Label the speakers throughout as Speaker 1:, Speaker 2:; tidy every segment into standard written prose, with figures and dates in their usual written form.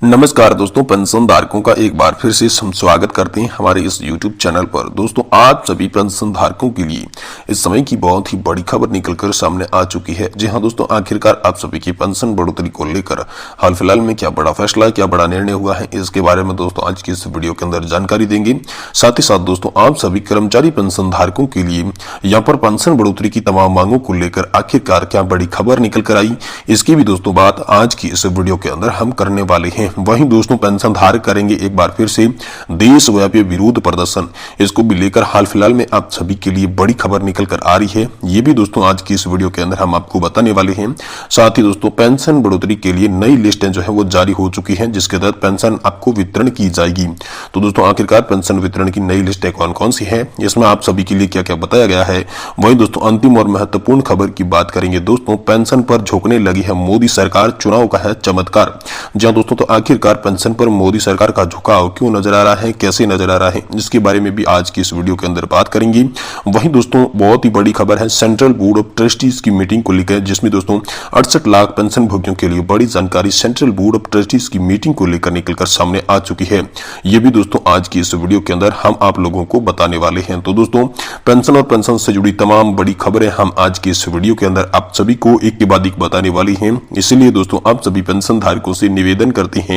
Speaker 1: नमस्कार दोस्तों, पेंशन धारकों का एक बार फिर से हम स्वागत करते हैं हमारे इस YouTube चैनल पर। दोस्तों, आज सभी पेंशन धारकों के लिए इस समय की बहुत ही बड़ी खबर निकलकर सामने आ चुकी है। जी हां दोस्तों, आखिरकार आप सभी की पेंशन बढ़ोतरी को लेकर हाल फिलहाल में क्या बड़ा फैसला, क्या बड़ा निर्णय हुआ है, इसके बारे में दोस्तों आज की इस वीडियो के अंदर जानकारी देंगे। साथ ही साथ दोस्तों, आप सभी कर्मचारी पेंशन धारकों के लिए यहाँ पर पेंशन बढ़ोतरी की तमाम मांगों को लेकर आखिरकार क्या बड़ी खबर निकल कर आई, इसकी भी दोस्तों बात आज की इस वीडियो के अंदर हम करने वाले हैं। वहीं दोस्तों, पेंशन धारक करेंगे एक बार फिर से देशव्यापी विरोध प्रदर्शन, इसको भी लेकर हाल फिलहाल में आप सभी के लिए बड़ी खबर निकल कर आ रही है। ये भी दोस्तों आज की इस वीडियो के अंदर हम आपको बताने वाले हैं। साथ ही दोस्तों, पेंशन बढ़ोतरी के लिए नई लिस्टें जो है वो जारी हो चुकी है, जिसके तहत पेंशन आपको वितरण की जाएगी। तो दोस्तों, आखिरकार पेंशन वितरण की नई लिस्टें कौन कौन सी है, इसमें आप सभी के लिए क्या क्या बताया गया है, वही दोस्तों अंतिम और महत्वपूर्ण खबर की बात करेंगे। दोस्तों, पेंशन पर झोंकने लगी है मोदी सरकार, चुनाव का है चमत्कार। जहां दोस्तों, तो आखिरकार पेंशन पर मोदी सरकार का झुकाव क्यों नजर आ रहा है, कैसे नजर आ रहा है, इसके बारे में भी आज की इस वीडियो के अंदर बात करेंगे। वहीं दोस्तों, बहुत ही बड़ी खबर है सेंट्रल बोर्ड ऑफ ट्रस्टीज की मीटिंग को लेकर, जिसमें दोस्तों 68 लाख पेंशन भोगियों के लिए बड़ी जानकारी सेंट्रल बोर्ड ऑफ ट्रस्टीज की मीटिंग को लेकर निकलकर सामने आ चुकी है। ये भी दोस्तों आज की इस वीडियो के अंदर हम आप लोगों को बताने वाले हैं। तो दोस्तों, पेंशन और पेंशन से जुड़ी तमाम बड़ी खबरें हम आज की इस वीडियो के अंदर आप सभी को एक के बाद एक बताने वाली हैं। इसलिए दोस्तों, आप सभी पेंशन धारकों से निवेदन करते हैं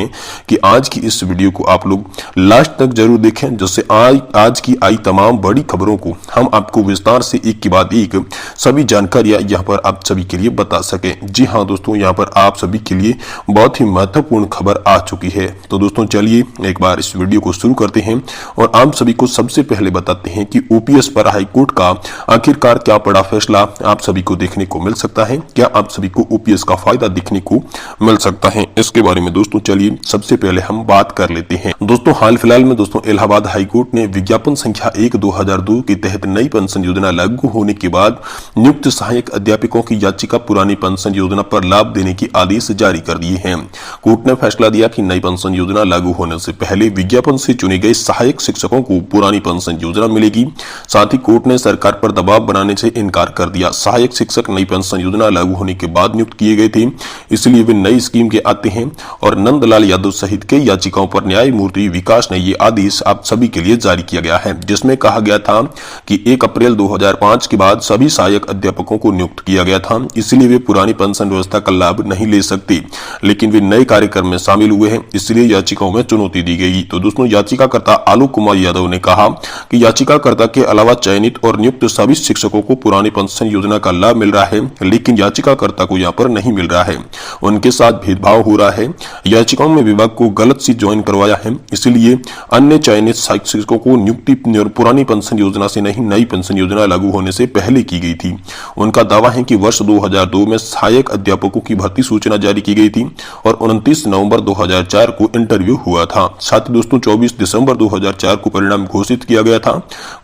Speaker 1: कि आज की इस वीडियो को आप लोग लास्ट तक जरूर देखें, जिससे आज की आई तमाम बड़ी खबरों को हम आपको विस्तार से एक के बाद एक सभी जानकारियां यहां पर आप सभी के लिए बता सके। जी हां दोस्तों, यहां पर आप सभी के लिए बहुत ही महत्वपूर्ण खबर आ चुकी है। तो दोस्तों, चलिए एक बार इस वीडियो को शुरू करते हैं और आप सभी को सबसे पहले बताते हैं कि ओपीएस पर हाईकोर्ट का आखिरकार क्या बड़ा फैसला आप सभी को देखने को मिल सकता है। क्या आप सभी को ओपीएस का फायदा दिखने को मिल सकता है, इसके बारे में दोस्तों चलिए सबसे पहले हम बात कर लेते हैं। दोस्तों, हाल फिलहाल में दोस्तों इलाहाबाद हाईकोर्ट ने विज्ञापन संख्या 1/2002 के तहत नई पेंशन योजना लागू होने के बाद नियुक्त सहायक अध्यापकों की याचिका पुरानी पेंशन योजना पर लाभ देने की आदेश जारी कर दिए हैं। कोर्ट ने फैसला दिया कि नई पेंशन योजना लागू होने से पहले विज्ञापन से चुने गए सहायक शिक्षकों को पुरानी पेंशन योजना मिलेगी। साथ ही कोर्ट ने सरकार पर दबाव बनाने से इनकार कर दिया। सहायक शिक्षक नई पेंशन योजना लागू होने के बाद नियुक्त किए गए थे, इसलिए वे नई स्कीम के आते हैं। और नंदलाल यादव सहित कई याचिकाओं पर न्यायमूर्ति विकास ने ये आदेश आप सभी के लिए जारी किया गया है, जिसमें कहा गया था कि 1 अप्रैल 2005 के बाद सभी सहायक अध्यापकों को नियुक्त किया गया था, इसलिए वे पुरानी पेंशन व्यवस्था का लाभ नहीं ले सकते। लेकिन वे नए कार्यक्रम में शामिल हुए हैं, इसलिए याचिकाओं में चुनौती दी गई। तो दोस्तों, याचिकाकर्ता आलोक कुमार यादव ने कहा कि याचिकाकर्ता के अलावा चयनित और नियुक्त सभी शिक्षकों को पुरानी पेंशन योजना का लाभ मिल रहा है, लेकिन याचिकाकर्ता को यहाँ पर नहीं मिल रहा है, उनके साथ भेदभाव हो रहा है। याचिकाओं में विभाग को गलत सी ज्वाइन करवाया है, इसलिए अन्य चयनित शिक्षकों को नियुक्ति पुरानी पेंशन योजना से नहीं, नई पेंशन योजना लागू होने से पहले की गई थी। उनका दावा है कि वर्ष 2002 में सहायक अध्यापकों की भर्ती सूचना जारी की गई थी और 29 नवंबर 2004 को इंटरव्यू हुआ था। साथ ही दोस्तों, 24 दिसंबर 2004 को परिणाम घोषित किया गया था।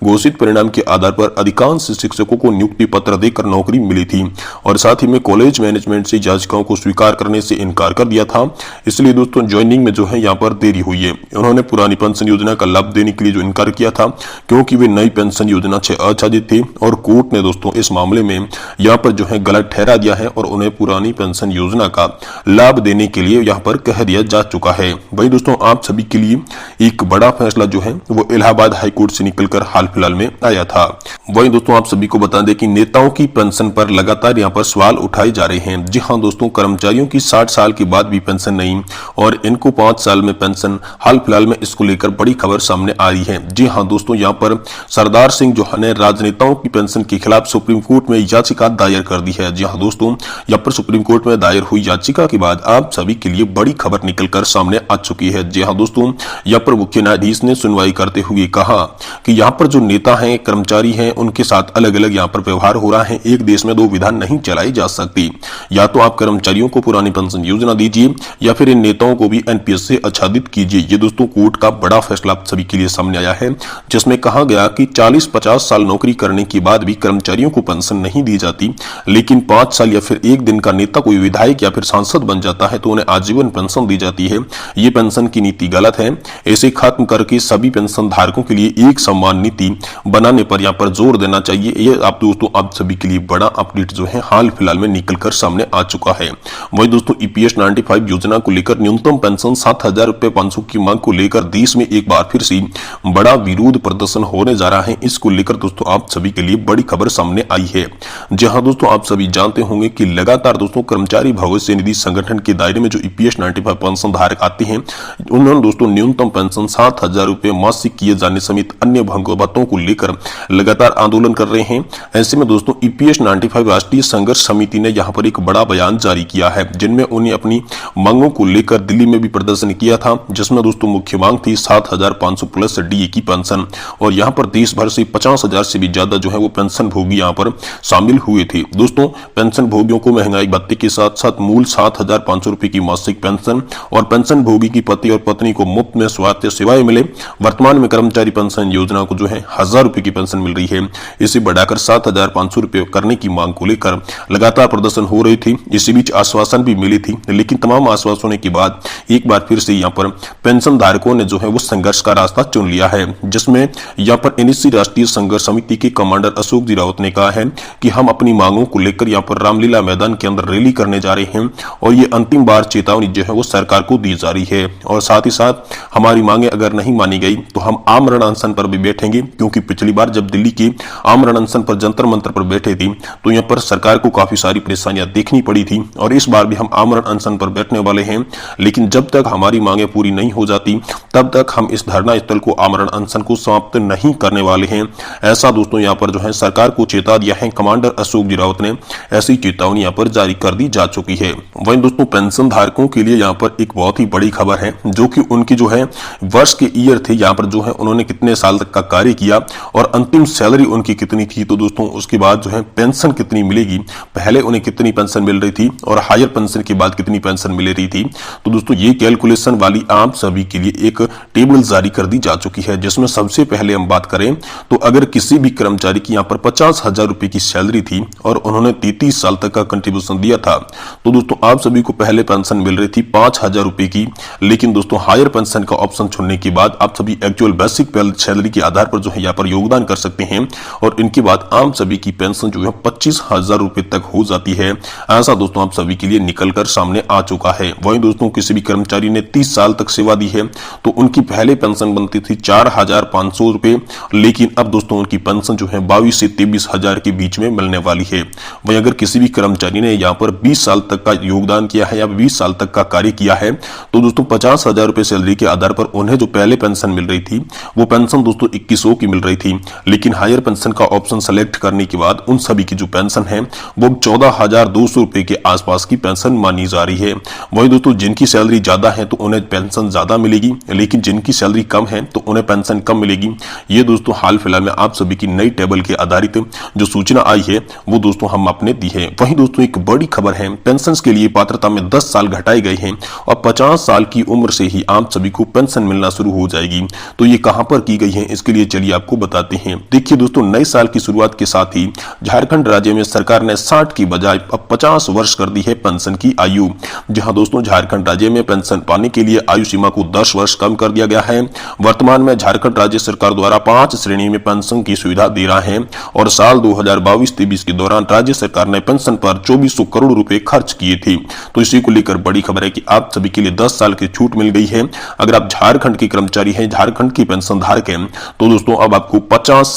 Speaker 1: घोषित परिणाम के आधार पर अधिकांश शिक्षकों को नियुक्ति पत्र देकर नौकरी मिली थी और साथ ही में कॉलेज मैनेजमेंट से याचिकाओं को स्वीकार करने से इनकार कर दिया था। इसलिए दोस्तों, ज्वाइनिंग में जो है यहाँ पर देरी हुई है। उन्होंने पुरानी पेंशन योजना का लाभ देने के लिए जो इनकार किया था, क्योंकि वे नई पेंशन योजना से आच्छादित थे और कोर्ट ने दोस्तों इस मामले में यहाँ पर जो है गलत ठहरा दिया है और उन्हें पुरानी पेंशन योजना का लाभ देने के लिए यहाँ पर कह दिया जा चुका है। वही दोस्तों, आप सभी के लिए एक बड़ा फैसला जो है वो इलाहाबाद हाईकोर्ट से निकलकर हाल फिलहाल में आया था। वही दोस्तों, आप सभी को बता दें कि नेताओं की पेंशन पर लगातार यहाँ पर सवाल उठाए जा रहे हैं। जी हाँ दोस्तों, कर्मचारियों की 60 साल के बाद भी पेंशन नहीं और इनको 5 साल में पेंशन, हाल फिलहाल में इसको लेकर बड़ी खबर सामने आ रही है। जी हां दोस्तों, यहां पर सरदार सिंह जो है राजनेताओं की पेंशन के खिलाफ सुप्रीम कोर्ट में याचिका दायर कर दी है। जी हां दोस्तों, यहां पर सुप्रीम कोर्ट में दायर हुई याचिका के बाद आप सभी के लिए बड़ी खबर निकलकर सामने आ चुकी है। जी हां दोस्तों, यहां पर मुख्य न्यायाधीश ने सुनवाई करते हुए कहा कि यहां पर जो नेता हैं, कर्मचारी हैं, उनके साथ अलग अलग यहां पर व्यवहार हो रहा है। एक देश में दो विधान नहीं चलाई जा सकती। या तो आप कर्मचारियों को पुरानी पेंशन योजना दीजिए या फिर इन नेताओं को भी एनपीएस से आच्छादित कीजिए। ये दोस्तों कोर्ट का बड़ा फैसला आप सभी के लिए सामने आया है, जिसमें कहा गया कि 40-50 साल नौकरी करने के बाद भी कर्मचारियों को पेंशन नहीं दी जाती, लेकिन 5 साल या फिर एक दिन का नेता कोई विधायक या फिर सांसद बन जाता है तो उन्हें आजीवन पेंशन दी जाती है। ये पेंशन की नीति गलत है। इसे खत्म करके सभी पेंशन धारकों के लिए एक समान नीति बनाने पर यहाँ पर जोर देना चाहिए। ये आप दोस्तों आप सभी के लिए बड़ा अपडेट जो है हाल फिलहाल में निकलकर सामने आ चुका है। वही दोस्तों, ईपीएस 95 योजना को लेकर न्यूनतम पेंशन 7,000 रुपए 500 की मांग को लेकर देश में एक बार फिर से बड़ा विरोध प्रदर्शन होने जा रहा है। इसको लेकर दोस्तों आप सभी के लिए बड़ी खबर सामने आई है। जहां दोस्तों आप सभी जानते होंगे कि लगातार दोस्तों कर्मचारी भविष्य निधि संगठन के दायरे में जो ईपीएस 95 पेंशन धारक आते हैं, उन्होंने दोस्तों न्यूनतम पेंशन 7,000 रुपए मासिक किए जाने समेत अन्य बातों को लेकर लगातार आंदोलन कर रहे हैं। ऐसे में दोस्तों ईपीएस 95 राष्ट्रीय संघर्ष समिति ने यहां पर एक बड़ा बयान जारी किया है, जिनमें उन्हें अपनी मांगों को लेकर दिल्ली में भी प्रदर्शन किया था, जिसमें दोस्तों मुख्य मांग थी 7,500 प्लस डीए की पेंशन। और यहां पर देश भर से 50,000 से भी ज्यादा जो है वो पेंशन भोगी यहां पर शामिल हुए थे। दोस्तों पेंशन भोगियों को महंगाई भत्ते के साथ साथ मूल 7,500 रुपए की मासिक पेंशन और पेंशन भोगी की पति और पत्नी को मुफ्त में स्वास्थ्य सेवाएं मिले। वर्तमान में कर्मचारी पेंशन योजना को जो है 1,000 रुपए की पेंशन मिल रही है, इसे बढ़ाकर 7,500 रुपए करने की मांग को लेकर लगातार प्रदर्शन हो रही थी। इसी बीच आश्वासन भी मिली थी, लेकिन तमाम आश्वासनों के बाद एक बार फिर से यहाँ पर पेंशन धारकों ने जो है वो संघर्ष का रास्ता चुन लिया है, जिसमें यहाँ पर एनएससी राष्ट्रीय संघर्ष समिति के कमांडर अशोक जी रावत ने कहा है कि हम अपनी मांगों को लेकर यहाँ पर रामलीला मैदान के अंदर रैली करने जा रहे हैं और ये अंतिम बार चेतावनी जो है वो सरकार को दी जा रही है। और साथ ही साथ हमारी मांगे अगर नहीं मानी गई तो हम आमरण अनशन पर भी बैठेंगे, क्योंकि पिछली बार जब दिल्ली के आमरण अनशन पर जंतर मंतर पर बैठे थे तो यहाँ पर सरकार को काफी सारी परेशानियां देखनी पड़ी थी। और इस बार भी हम आमरण अनशन पर बैठने वाले हैं, लेकिन जब तक हमारी मांगे पूरी नहीं हो जाती तब तक हम इस धरना स्थल को आमरण अनशन को समाप्त नहीं करने वाले हैं। ऐसा दोस्तों यहाँ पर जो है सरकार को चेता दिया है कमांडर अशोक जी रावत ने। ऐसी चेतावनी यहाँ पर जारी कर दी जा चुकी है। वहीं दोस्तों पेंशन धारकों के लिए यहाँ पर एक बहुत ही बड़ी खबर है, जो कि उनकी जो है वर्ष के ईयर थे, यहाँ पर जो है उन्होंने कितने साल तक का कार्य किया और अंतिम सैलरी उनकी कितनी थी, तो दोस्तों उसके बाद जो है पेंशन कितनी मिलेगी, पहले उन्हें कितनी पेंशन मिल रही थी और हायर पेंशन के बाद कितनी पेंशन मिल रही थी। तो दोस्तों ये कैलकुलेशन वाली आप सभी के लिए एक टेबल जारी कर दी जा चुकी है, जिसमें सबसे पहले हम बात करें तो अगर किसी भी कर्मचारी की यहाँ पर 50,000 रुपए की सैलरी थी और उन्होंने 33 साल तक का कंट्रीब्यूशन दिया था, तो दोस्तों आप सभी को पहले पेंशन मिल रही थी 5,000 रुपए की। लेकिन दोस्तों हायर पेंशन का ऑप्शन चुनने के बाद आप सभी एक्चुअल बेसिक सैलरी के आधार पर जो है यहाँ पर योगदान कर सकते हैं और इनके बाद आप सभी की पेंशन जो है 25,000 रुपए तक हो जाती है। ऐसा दोस्तों आप सभी के लिए निकलकर सामने आ चुका है। वहीं दोस्तों किसी भी कर्मचारी ने 30 साल तक सेवा दी है तो उनकी पहले पेंशन बनती थी 4,500 रुपए, लेकिन अब दोस्तों उनकी पेंशन जो है 22 से 23,000 के बीच में मिलने वाली है। वहीं अगर किसी भी कर्मचारी ने यहाँ पर 20 साल तक का योगदान किया है या 20 साल तक का कार्य किया है तो दोस्तों 50,000 रुपए सैलरी के आधार पर उन्हें जो पहले पेंशन मिल रही थी वो पेंशन दोस्तों 2100 की मिल रही थी। लेकिन हायर पेंशन का ऑप्शन सेलेक्ट करने के बाद उन सभी की जो पेंशन है वो 14,200 रुपए के आसपास की पेंशन मानी जा रही है। वही दोस्तों जिनकी सैलरी ज्यादा है तो उन्हें पेंशन ज्यादा मिलेगी, लेकिन जिनकी सैलरी कम है तो उन्हें पेंशन कम मिलेगी। ये दोस्तों हाल फिलहाल में आप सभी की नई टेबल के आधारित जो सूचना आई है वो दोस्तों हम आपने दी है। वहीं दोस्तों एक बड़ी खबर है, पेंशन के लिए पात्रता में 10 साल घटाए गए हैं और 50 साल की उम्र से ही आप सभी को पेंशन मिलना शुरू हो जाएगी। तो ये कहां पर की गई है, इसके लिए चलिए आपको बताते हैं। देखिए दोस्तों नए साल की शुरुआत के साथ ही झारखंड राज्य में सरकार ने 60 की बजाय अब 50 वर्ष कर दी है पेंशन की आयु। जहां दोस्तों झारखंड राज्य में पेंशन पाने के लिए आयु सीमा को 10 वर्ष कम कर दिया गया है। वर्तमान में झारखंड राज्य सरकार द्वारा 5 श्रेणी में पेंशन की सुविधा दे रहा है और साल 2022-23 के दौरान राज्य सरकार ने पेंशन पर 2400 करोड़ रुपए खर्च किए थे। तो इसी को लेकर बड़ी खबर है कि आप सभी के लिए 10 साल की छूट मिल गई है। अगर आप झारखंड के कर्मचारी हैं, झारखंड की पेंशन धारक हैं, तो दोस्तों अब आपको 50